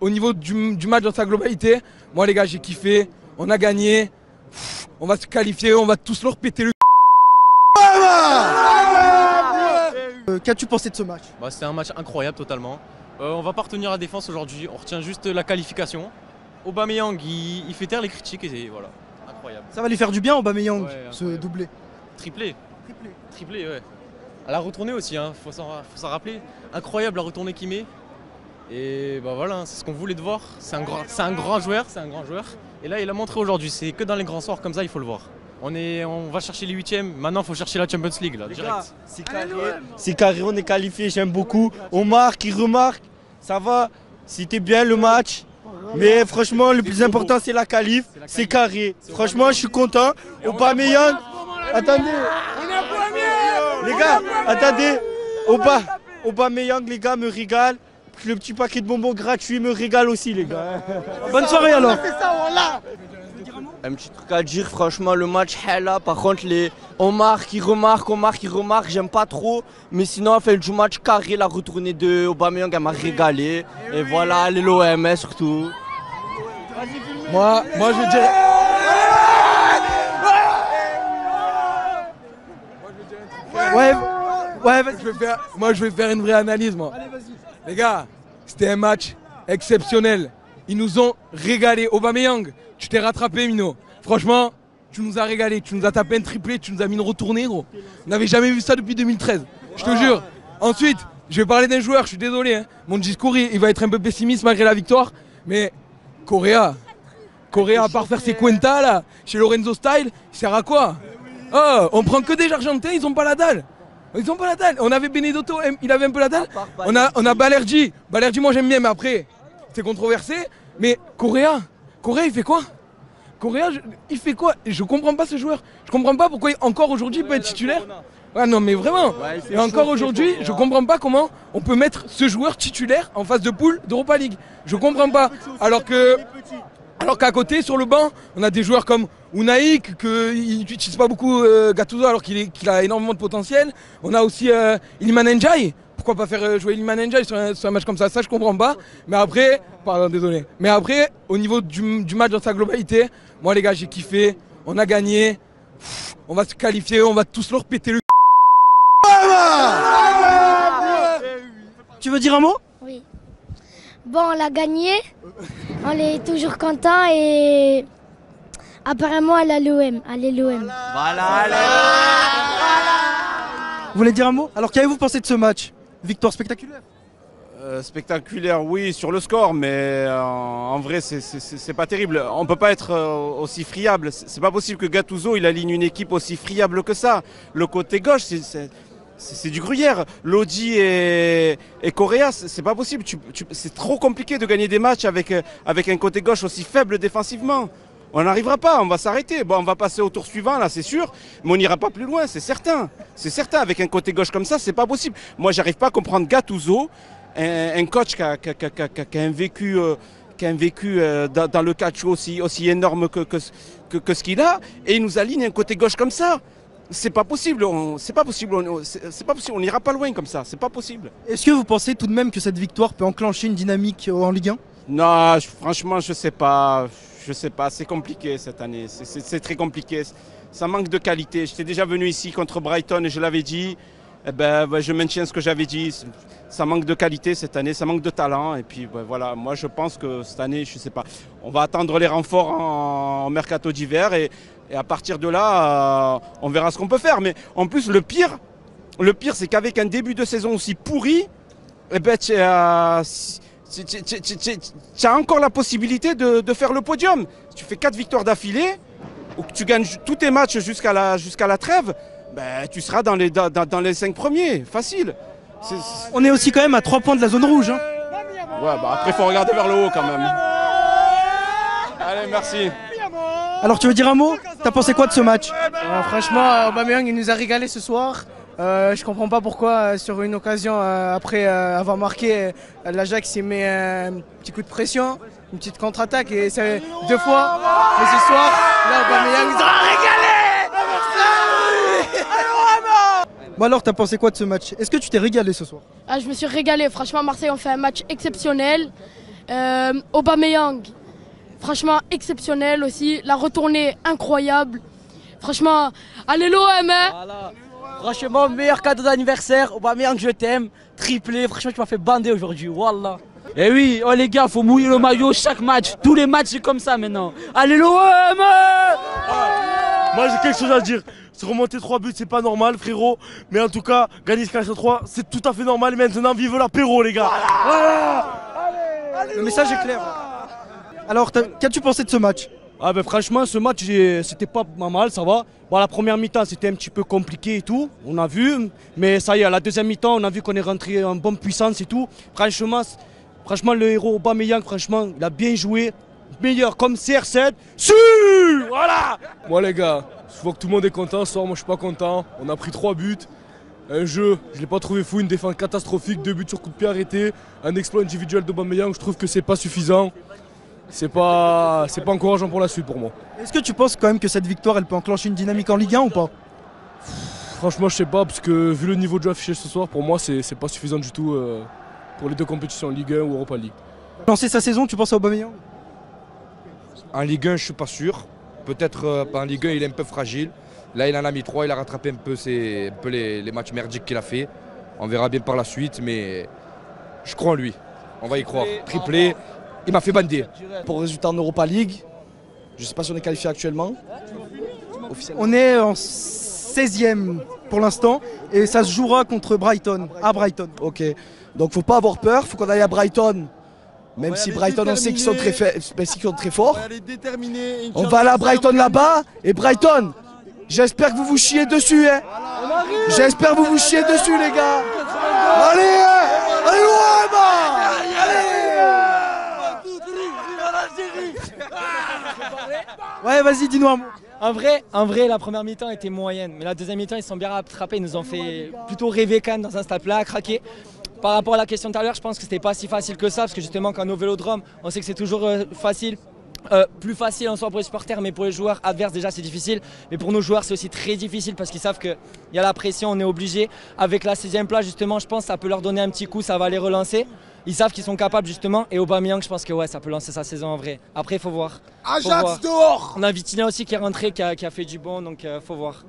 Au niveau du match dans sa globalité, moi les gars j'ai kiffé, on a gagné, on va se qualifier, on va tous leur péter le Qu'as-tu pensé de ce match? C'était un match incroyable totalement. On va pas retenir la défense aujourd'hui, on retient juste la qualification. Aubameyang il fait taire les critiques et voilà, incroyable. Ça va lui faire du bien Aubameyang, Ouais, ce incroyable. doublé. Triplé, ouais. À la retournée aussi, hein, faut s'en rappeler. Incroyable la retournée qu'il met. Et bah voilà, c'est ce qu'on voulait de voir. C'est un grand joueur, Et là, il a montré aujourd'hui, c'est que dans les grands soirs comme ça, il faut le voir. On va chercher les huitièmes, maintenant il faut chercher la Champions League là, direct. C'est carré, on est qualifié, j'aime beaucoup. On marque, il remarque, ça va. C'était bien le match. Mais franchement, le plus important c'est la qualif, c'est carré. Franchement, je suis content. Aubameyang, attendez. Les gars, attendez. Aubameyang, les gars, me régale. Le petit paquet de bonbons gratuits me régale aussi, les gars. Bonne soirée alors. Un petit truc à dire, franchement, le match là, par contre, on marque, il remarque, j'aime pas trop. Mais sinon, à la fin du match carré, la retournée de Aubameyang, elle m'a régalé. Et voilà, les l'OM surtout. Moi je dirais... Ouais, vas-y. Je vais faire une vraie analyse moi. Allez, vas-y. Les gars, c'était un match exceptionnel. Ils nous ont régalé. Aubameyang, tu t'es rattrapé Mino. Franchement, tu nous as régalé. Tu nous as tapé un triplé, tu nous as mis une retournée gros. On n'avait jamais vu ça depuis 2013. Je te jure. Ensuite, je vais parler d'un joueur, je suis désolé. Hein. Mon discours, il va être un peu pessimiste malgré la victoire. Mais Correa, à part faire ses cuentas là, chez Lorenzo Style, il sert à quoi? Oh, on prend que des Argentins, ils ont pas la dalle. Ils ont pas la dalle. On avait Benedetto, il avait un peu la dalle. On a Balerdi. Balerdi, moi j'aime bien, mais après, c'est controversé. Mais Correa, il fait quoi? Il fait quoi? Je comprends pas ce joueur. Je comprends pas pourquoi encore aujourd'hui il peut être titulaire. Ah non mais vraiment. Et encore aujourd'hui, je comprends pas comment on peut mettre ce joueur titulaire en phase de poule d'Europa League. Je comprends pas. Alors qu'à côté, sur le banc, on a des joueurs comme Unai, qui n'utilise pas beaucoup Gattuso alors qu'il a énormément de potentiel. On a aussi Iliman Ndiaye. Pourquoi pas faire jouer Iliman Ndiaye sur un match comme ça? Ça, je comprends pas. Mais après, pardon, désolé. Mais après, au niveau du match dans sa globalité, moi les gars, j'ai kiffé. On a gagné. On va se qualifier, on va tous leur péter le Tu veux dire un mot? Oui. Bon, on l'a gagné. On est toujours content et apparemment elle a l'OM. Allez l'OM. Vous voulez dire un mot? Alors qu'avez-vous pensé de ce match? Victoire spectaculaire. Spectaculaire, oui, sur le score, mais en vrai, c'est pas terrible. On peut pas être aussi friable. C'est pas possible que Gattuso il aligne une équipe aussi friable que ça. Le côté gauche, c'est du gruyère. Lodi et Correa, c'est pas possible. C'est trop compliqué de gagner des matchs avec un côté gauche aussi faible défensivement. On n'arrivera pas, on va s'arrêter. Bon, on va passer au tour suivant, là, c'est sûr. Mais on n'ira pas plus loin, c'est certain. C'est certain, avec un côté gauche comme ça, c'est pas possible. Moi, j'arrive pas à comprendre Gattuso, un coach qui a un vécu... dans le calcio aussi énorme que ce qu'il a, et il nous aligne un côté gauche comme ça. C'est pas possible, c'est pas possible, on n'ira pas loin comme ça, c'est pas possible. Est-ce que vous pensez tout de même que cette victoire peut enclencher une dynamique en Ligue 1? Non, franchement, je sais pas, c'est compliqué cette année, c'est très compliqué. Ça manque de qualité. J'étais déjà venu ici contre Brighton et je l'avais dit, je maintiens ce que j'avais dit. Ça manque de qualité cette année, ça manque de talent. Et puis voilà, moi je pense que cette année, je sais pas, on va attendre les renforts en mercato d'hiver et à partir de là, on verra ce qu'on peut faire. Mais en plus, le pire c'est qu'avec un début de saison aussi pourri, tu as encore la possibilité de faire le podium. Si tu fais 4 victoires d'affilée, ou que tu gagnes tous tes matchs jusqu'à la trêve, tu seras dans les 5 premiers, facile. On est aussi quand même à 3 points de la zone rouge. Hein. Ouais, après il faut regarder vers le haut quand même. Allez, merci. Alors tu veux dire un mot? T'as pensé quoi de ce match? Franchement, Aubameyang il nous a régalé ce soir. Je comprends pas pourquoi sur une occasion après avoir marqué, l'Ajax s'est mis un petit coup de pression, une petite contre-attaque et c'est 2 fois. Mais ce soir, là Aubameyang nous a régalé. Bon alors t'as pensé quoi de ce match? Est-ce que tu t'es régalé ce soir? Je me suis régalé, franchement Marseille ont fait un match exceptionnel Aubameyang, franchement exceptionnel aussi. La retournée incroyable. Franchement, allez l'OM hein. Voilà. Franchement, meilleur cadeau d'anniversaire. Aubameyang, je t'aime. Triplé, franchement, tu m'as fait bander aujourd'hui. Wallah. Eh oui, oh les gars, faut mouiller le maillot chaque match. Tous les matchs, c'est comme ça maintenant. Allez l'OM. Moi j'ai quelque chose à dire. Se remonter 3 buts, c'est pas normal, frérot. Mais en tout cas, gagner ce 4-3, c'est tout à fait normal. Maintenant, vive l'apéro, les gars. Voilà. Le message est clair. Alors, qu'as-tu pensé de ce match? Ah ben franchement, ce match, c'était pas mal, ça va. Bon, la première mi-temps, c'était un petit peu compliqué et tout, on a vu. Mais ça y est, à la deuxième mi-temps, on a vu qu'on est rentré en bonne puissance et tout. Franchement, le héros Aubameyang, franchement, il a bien joué. Meilleur comme CR7. Voilà. Moi les gars, je vois que tout le monde est content ce soir, moi je suis pas content. On a pris 3 buts. Un jeu, je l'ai pas trouvé fou, une défense catastrophique, 2 buts sur coup de pied arrêté, un exploit individuel d'Aubameyang, je trouve que c'est pas suffisant. C'est pas encourageant pour la suite pour moi. Est-ce que tu penses quand même que cette victoire, elle peut enclencher une dynamique en Ligue 1 ou pas? Franchement, je sais pas, parce que vu le niveau de jeu affiché ce soir, pour moi, c'est pas suffisant du tout pour les deux compétitions, Ligue 1 ou Europa League. Lancer sa saison, tu penses à Aubameyang? En Ligue 1, je suis pas sûr. Peut-être en Ligue 1, il est un peu fragile. Là, il en a mis 3, il a rattrapé un peu les matchs merdiques qu'il a fait. On verra bien par la suite, mais je crois en lui. On va y croire. Triplé, il m'a fait bander. Pour le résultat en Europa League, je sais pas si on est qualifié actuellement. On est en 16e pour l'instant et ça se jouera contre Brighton, à Brighton. Ok, donc faut pas avoir peur, faut qu'on aille à Brighton. Même si Brighton, on sait qu'ils sont très forts. On va aller à Brighton là-bas. Et Brighton, j'espère que vous vous chiez dessus. Hein. J'espère que vous vous chiez dessus, les gars. Allez, allez Ouais, vas-y, dis-nous un mot. En vrai, la première mi-temps était moyenne. Mais la deuxième mi-temps, ils sont bien rattrapés. Ils nous ont fait plutôt rêver quand même dans un stade plat, craquer. Par rapport à la question de tout à l'heure, je pense que c'était pas si facile que ça, parce que justement quand on est au Vélodrome, on sait que c'est toujours facile. Plus facile en soi pour les supporters, mais pour les joueurs adverses déjà c'est difficile. Mais pour nos joueurs c'est aussi très difficile parce qu'ils savent qu'il y a la pression, on est obligé. Avec la 16e place justement, je pense que ça peut leur donner un petit coup, ça va les relancer. Ils savent qu'ils sont capables justement. Et Aubameyang, je pense que ouais, ça peut lancer sa saison en vrai. Après il faut voir. Ajax dehors. On a Vitinha aussi qui est rentré, qui a fait du bon, donc faut voir.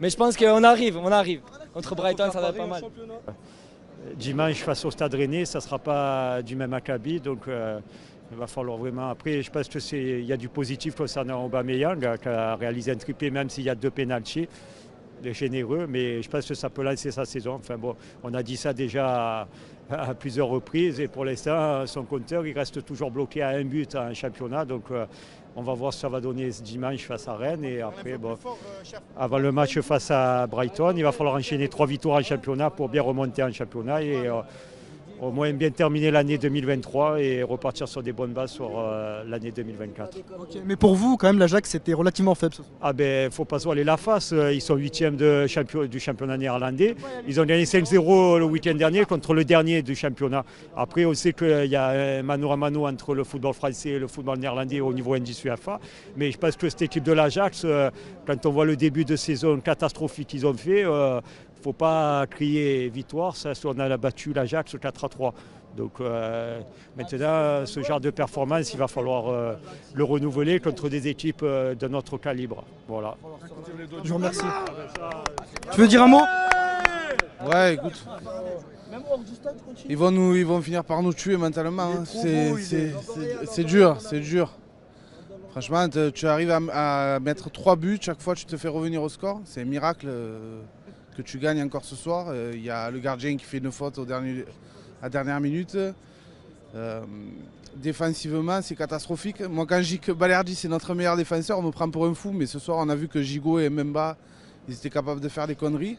Mais je pense qu'on arrive. Contre Brighton ça va être pas mal. Dimanche face au Stade Rennais, ça ne sera pas du même acabit, donc il va falloir vraiment. Après, je pense qu'il y a du positif concernant Aubameyang qui a réalisé un triplé, même s'il y a 2 pénaltys, généreux, mais je pense que ça peut lancer sa saison. Enfin bon, on a dit ça déjà à plusieurs reprises et pour l'instant, son compteur il reste toujours bloqué à 1 but en championnat, donc on va voir ce que ça va donner ce dimanche face à Rennes et après, bon, avant le match face à Brighton, il va falloir enchaîner 3 victoires en championnat pour bien remonter en championnat et au moins bien terminer l'année 2023 et repartir sur des bonnes bases sur l'année 2024. Okay, mais pour vous, quand même, l'Ajax c'était relativement faible ce soir. Ah ben, faut pas se voiler la face. Ils sont 8e du championnat néerlandais. Ils ont gagné 5-0 le week-end dernier contre le dernier du championnat. Après, on sait qu'il y a un mano à mano entre le football français et le football néerlandais au niveau indice UEFA. Mais je pense que cette équipe de l'Ajax, quand on voit le début de saison catastrophique qu'ils ont fait, il ne faut pas crier victoire, ça, on a battu l'Ajax 4-3. Donc maintenant, ce genre de performance, il va falloir le renouveler contre des équipes de notre calibre. Voilà. Je vous remercie. Tu veux dire un mot? Ouais, écoute. Ils vont finir par nous tuer mentalement. Hein. C'est dur, c'est dur. Franchement, tu arrives à mettre 3 buts, chaque fois tu te fais revenir au score. C'est un miracle que tu gagnes encore ce soir. Il y a le gardien qui fait une faute à dernière minute. Défensivement, c'est catastrophique. Moi, quand je dis que Balerdi, c'est notre meilleur défenseur, on me prend pour un fou. Mais ce soir, on a vu que Gigot et Mbemba, ils étaient capables de faire des conneries.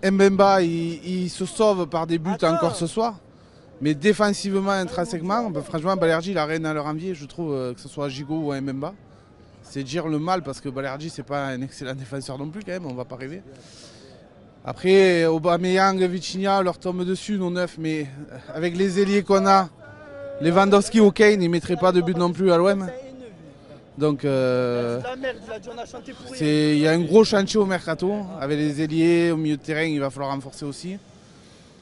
Mbemba, il se sauve par des buts encore ce soir. Mais défensivement, intrinsèquement, franchement, Balerdi, il a rien à leur envier, je trouve, que ce soit Gigot ou Mbemba. C'est dire le mal parce que Balerdi, c'est pas un excellent défenseur non plus quand même, on va pas rêver. Après, Aubameyang, Vitinha leur tombe dessus, nos 9, mais avec les ailiers qu'on a, Lewandowski ou Kane, ils ne mettraient pas de but non plus à l'OM. Donc, il y a un gros chantier au mercato. Avec les ailiers, au milieu de terrain, il va falloir renforcer aussi.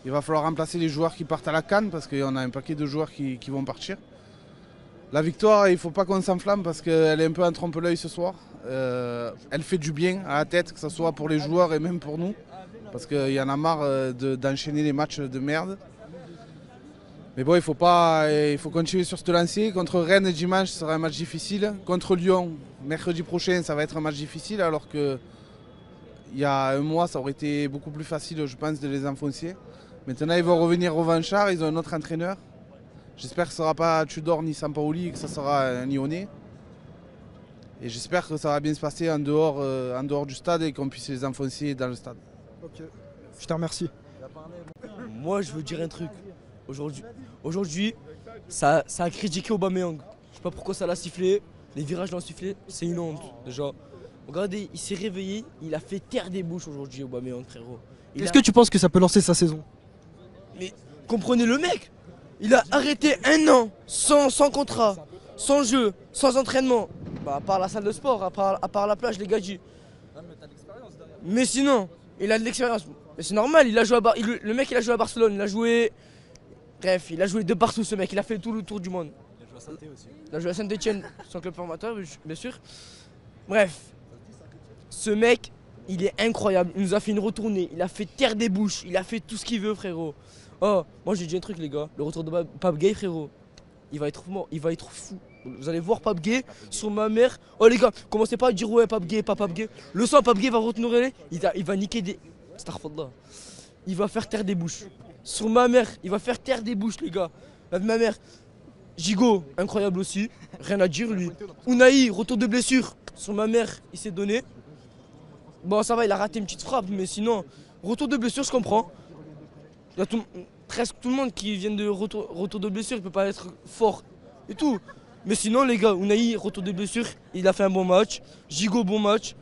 Il va falloir remplacer les joueurs qui partent à la CAN parce qu'il y en a un paquet de joueurs qui vont partir. La victoire, il ne faut pas qu'on s'enflamme parce qu'elle est un peu en trompe-l'œil ce soir. Elle fait du bien à la tête, que ce soit pour les joueurs et même pour nous. Parce qu'il y en a marre d'enchaîner les matchs de merde. Mais bon, il faut continuer sur ce lancé. Contre Rennes dimanche, ce sera un match difficile. Contre Lyon, mercredi prochain, ça va être un match difficile. Alors qu'il y a un mois, ça aurait été beaucoup plus facile, je pense, de les enfoncer. Maintenant, ils vont revenir revanchards, ils ont un autre entraîneur. J'espère que ce ne sera pas Tudor ni Sampaoli, que ce sera un Lyonnais. Et j'espère que ça va bien se passer en dehors du stade et qu'on puisse les enfoncer dans le stade. Ok, je te remercie. Moi, je veux dire un truc. Aujourd'hui, ça a critiqué Aubameyang. Je sais pas pourquoi ça l'a sifflé. Les virages l'ont sifflé, c'est une honte déjà. Regardez, il s'est réveillé, il a fait taire des bouches aujourd'hui Aubameyang, frérot. Est-ce que tu penses que ça peut lancer sa saison? Mais comprenez le mec, il a arrêté un an sans contrat, sans jeu, sans entraînement. Bah, à part la salle de sport, à part la plage, les gars dit. Mais sinon, il a de l'expérience. Mais c'est normal, il a joué le mec il a joué à Barcelone, il a joué. Bref, il a joué de partout ce mec, il a fait tout le tour du monde. Il a joué à Saint-Étienne aussi. Il a joué à Saint-Étienne, son club formateur, bien sûr. Bref, ce mec, il est incroyable. Il nous a fait une retournée, il a fait taire des bouches, il a fait tout ce qu'il veut, frérot. Oh, moi j'ai dit un truc, les gars. Le retour de Pape Gueye, frérot, il va être mort, il va être fou. Vous allez voir Pape Gueye sur ma mère. Oh, les gars, commencez pas à dire ouais, Pape Gueye, pas Pape Gueye. Le sang, Pape Gueye va retourner, il va niquer des. Starfallah. Il va faire taire des bouches. Sur ma mère, il va faire taire des bouches, les gars. Ma mère. Gigot, incroyable aussi. Rien à dire, lui. Unai, retour de blessure. Sur ma mère, il s'est donné. Bon, ça va, il a raté une petite frappe, mais sinon, retour de blessure, je comprends. Il y a presque tout le monde qui vient de retour de blessure, il peut pas être fort et tout. Mais sinon, les gars, Unai, retour de blessure, il a fait un bon match. Gigot, bon match.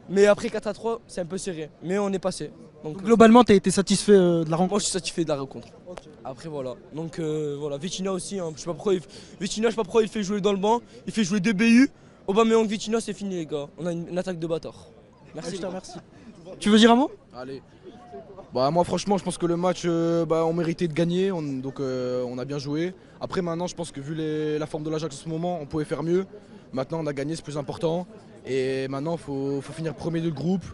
Mais après 4-3, c'est un peu serré. Mais on est passé. Donc, globalement, tu as été satisfait de la rencontre? Moi, je suis satisfait de la rencontre. Okay. Après, voilà. Donc, voilà. Vitinha aussi. Hein. Je sais pas pourquoi il fait jouer dans le banc. Il fait jouer DBU. Aubameyang, Vitinha, c'est fini, les gars. On a une attaque de bâtard. Merci. Merci. Tu veux dire un mot? Allez. Bah, moi, franchement, je pense que le match, on méritait de gagner. Donc, on a bien joué. Après, maintenant, je pense que vu la forme de l'Ajax en ce moment, on pouvait faire mieux. Maintenant, on a gagné, c'est plus important. Et maintenant, il faut finir premier de groupe.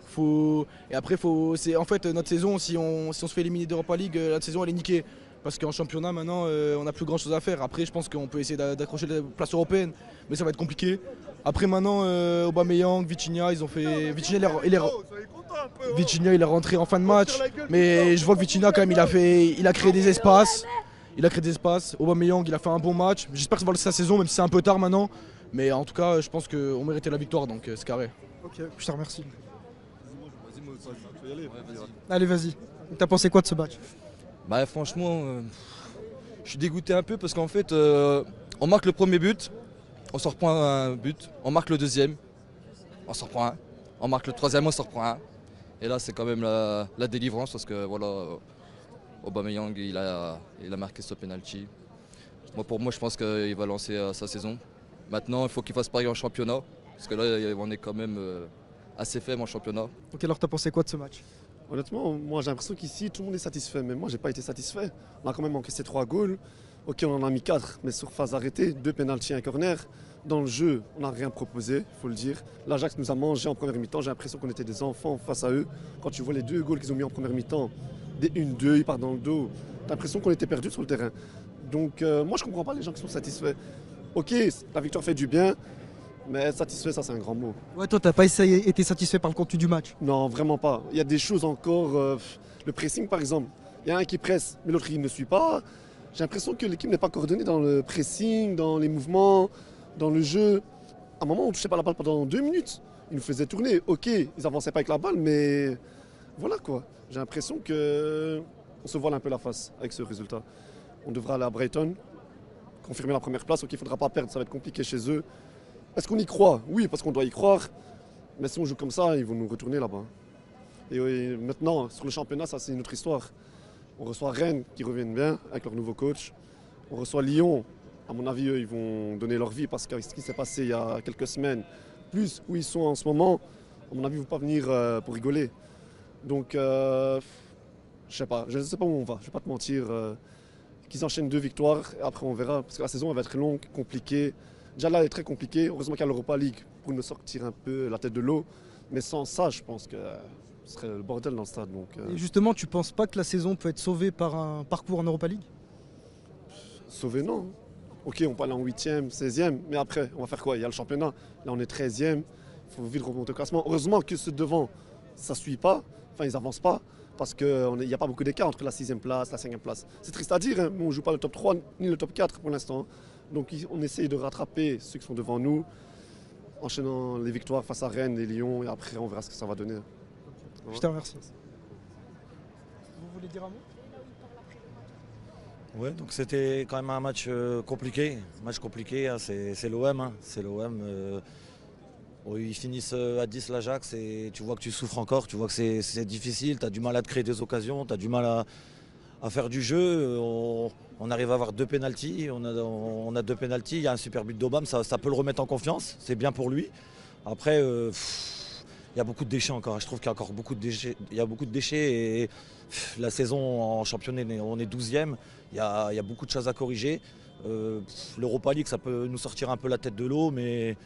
Et après, en fait, notre saison, si on se fait éliminer d'Europa League, la saison, elle est niquée. Parce qu'en championnat, maintenant, on n'a plus grand chose à faire. Après, je pense qu'on peut essayer d'accrocher la place européenne, mais ça va être compliqué. Après, maintenant, Aubameyang, Vitinha, ils ont fait. Vitinha, il est rentré en fin de match. Mais je vois que Vitinha, quand même, il a créé des espaces. Aubameyang, il a fait un bon match. J'espère que ça va lancer sa saison, même si c'est un peu tard maintenant. Mais en tout cas, je pense qu'on méritait la victoire, donc c'est carré. Ok, je te remercie. Allez, vas-y. T'as pensé quoi de ce match? Bah franchement, je suis dégoûté un peu parce qu'en fait, on marque le premier but, on s'en reprend un but, on marque le deuxième, on s'en reprend un, on marque le troisième, on s'en reprend un. Et là, c'est quand même la délivrance parce que voilà, Aubameyang, il a marqué ce penalty. Pour moi, je pense qu'il va lancer sa saison. Maintenant, il faut qu'il fasse pareil en championnat, parce que là, on est quand même assez faible en championnat. Ok, alors t'as pensé quoi de ce match? Honnêtement, moi j'ai l'impression qu'ici, tout le monde est satisfait, mais moi j'ai pas été satisfait. On a quand même encaissé 3 goals, ok on en a mis 4, mais sur phase arrêtée, 2 pénaltys et un corner. Dans le jeu, on n'a rien proposé, il faut le dire. L'Ajax nous a mangé en première mi-temps, j'ai l'impression qu'on était des enfants face à eux. Quand tu vois les 2 goals qu'ils ont mis en première mi-temps, des 1-2, ils partent dans le dos, t'as l'impression qu'on était perdus sur le terrain. Donc moi je comprends pas les gens qui sont satisfaits. Ok, la victoire fait du bien, mais satisfait, ça c'est un grand mot. Ouais, toi t'as pas été satisfait par le contenu du match? Non, vraiment pas. Il y a des choses encore, le pressing par exemple. Il y a un qui presse, mais l'autre il ne suit pas. J'ai l'impression que l'équipe n'est pas coordonnée dans le pressing, dans les mouvements, dans le jeu. À un moment, on ne touchait pas la balle pendant 2 minutes. Ils nous faisaient tourner. Ok, ils avançaient pas avec la balle, mais voilà quoi. J'ai l'impression qu'on se voile un peu la face avec ce résultat. On devra aller à Brighton, confirmer la première place. Ok, il ne faudra pas perdre, ça va être compliqué chez eux. Est-ce qu'on y croit? Oui, parce qu'on doit y croire. Mais si on joue comme ça, ils vont nous retourner là-bas. Et oui, maintenant, sur le championnat, ça c'est une autre histoire. On reçoit Rennes qui reviennent bien avec leur nouveau coach. On reçoit Lyon. À mon avis, eux, ils vont donner leur vie parce qu'avec ce qui s'est passé il y a quelques semaines, plus où ils sont en ce moment, à mon avis, ils ne vont pas venir pour rigoler. Donc, Je sais pas où on va, je vais pas te mentir. Qu'ils enchaînent 2 victoires, et après on verra, parce que la saison elle va être longue, compliquée. Déjà là elle est très compliquée, heureusement qu'il y a l'Europa League pour nous sortir un peu la tête de l'eau. Mais sans ça, je pense que ce serait le bordel dans le stade. Donc, Et justement, tu penses pas que la saison peut être sauvée par un parcours en Europa League? Sauver, non. Ok, on peut aller en 8e, 16e, mais après, on va faire quoi? Il y a le championnat, là on est 13e, il faut vite remonter au classement. Heureusement que ceux devant, ça ne suit pas, enfin ils n'avancent pas, parce qu'il n'y a pas beaucoup d'écart entre la 6e place, la 5e place. C'est triste à dire, hein, mais on ne joue pas le top 3 ni le top 4 pour l'instant. Donc on essaye de rattraper ceux qui sont devant nous, enchaînant les victoires face à Rennes et Lyon, et après on verra ce que ça va donner. Je te remercie. Vous voulez dire un mot? Ouais, donc c'était quand même un match compliqué. Hein, c'est l'OM. Hein, c'est l'OM. Ils finissent à 10 l'Ajax et tu vois que tu souffres encore, tu vois que c'est difficile, tu as du mal à te créer des occasions, tu as du mal à faire du jeu. On arrive à avoir 2 pénaltys, on a 2 pénaltys, il y a un super but d'Obama, ça peut le remettre en confiance, c'est bien pour lui. Après, il y a beaucoup de déchets encore, je trouve qu'il y a encore beaucoup de déchets. Il y a beaucoup de déchets et la saison en championnat, on est 12e, il y a beaucoup de choses à corriger. L'Europa League, ça peut nous sortir un peu la tête de l'eau, mais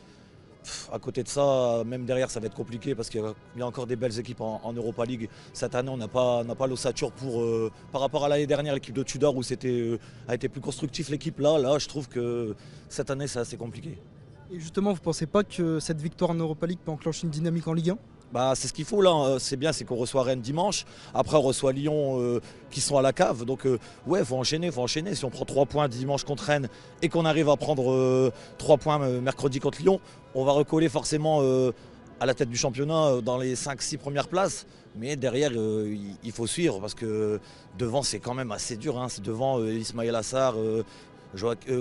à côté de ça, même derrière, ça va être compliqué parce qu'il y a encore des belles équipes en Europa League. Cette année, on n'a pas l'ossature pour, par rapport à l'année dernière, l'équipe de Tudor, où a été plus constructif l'équipe. Là, je trouve que cette année, c'est assez compliqué. Et justement, vous ne pensez pas que cette victoire en Europa League peut enclencher une dynamique en Ligue 1? Bah, c'est ce qu'il faut là, c'est bien, c'est qu'on reçoit Rennes dimanche, après on reçoit Lyon qui sont à la cave, donc ouais, faut enchaîner. Si on prend 3 points dimanche contre Rennes et qu'on arrive à prendre 3 points mercredi contre Lyon, on va recoller forcément à la tête du championnat dans les 5-6 premières places, mais derrière il faut suivre parce que devant c'est quand même assez dur, hein. C'est devant Ismaël Assar,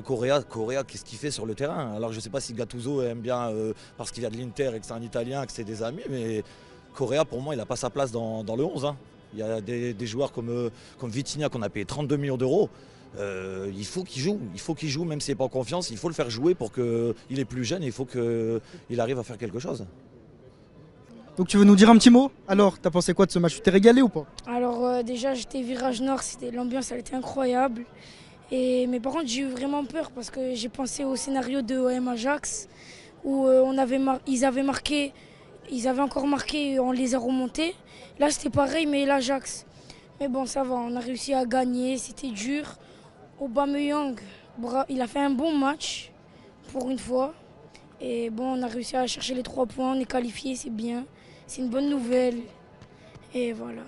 Correa, qu'est-ce qu'il fait sur le terrain? Alors je ne sais pas si Gattuso aime bien parce qu'il y a de l'Inter et que c'est un Italien, que c'est des amis, mais Correa pour moi il n'a pas sa place dans le 11. Hein. Il y a des joueurs comme Vitinha qu'on a payé 32 millions d'euros. Il faut qu'il joue, même s'il n'est pas en confiance, il faut le faire jouer pour qu'il est plus jeune et il faut qu'il arrive à faire quelque chose. Donc tu veux nous dire un petit mot? Alors, t'as pensé quoi de ce match? Tu t'es régalé ou pas? Alors déjà j'étais virage nord, l'ambiance elle était incroyable. Mais par contre, j'ai eu vraiment peur parce que j'ai pensé au scénario de OM Ajax où ils avaient encore marqué, on les a remontés. Là, c'était pareil, mais l'Ajax. Mais bon, ça va, on a réussi à gagner, c'était dur. Aubameyang, il a fait un bon match pour une fois. Et bon, on a réussi à chercher les 3 points, on est qualifié, c'est bien. C'est une bonne nouvelle. Et voilà.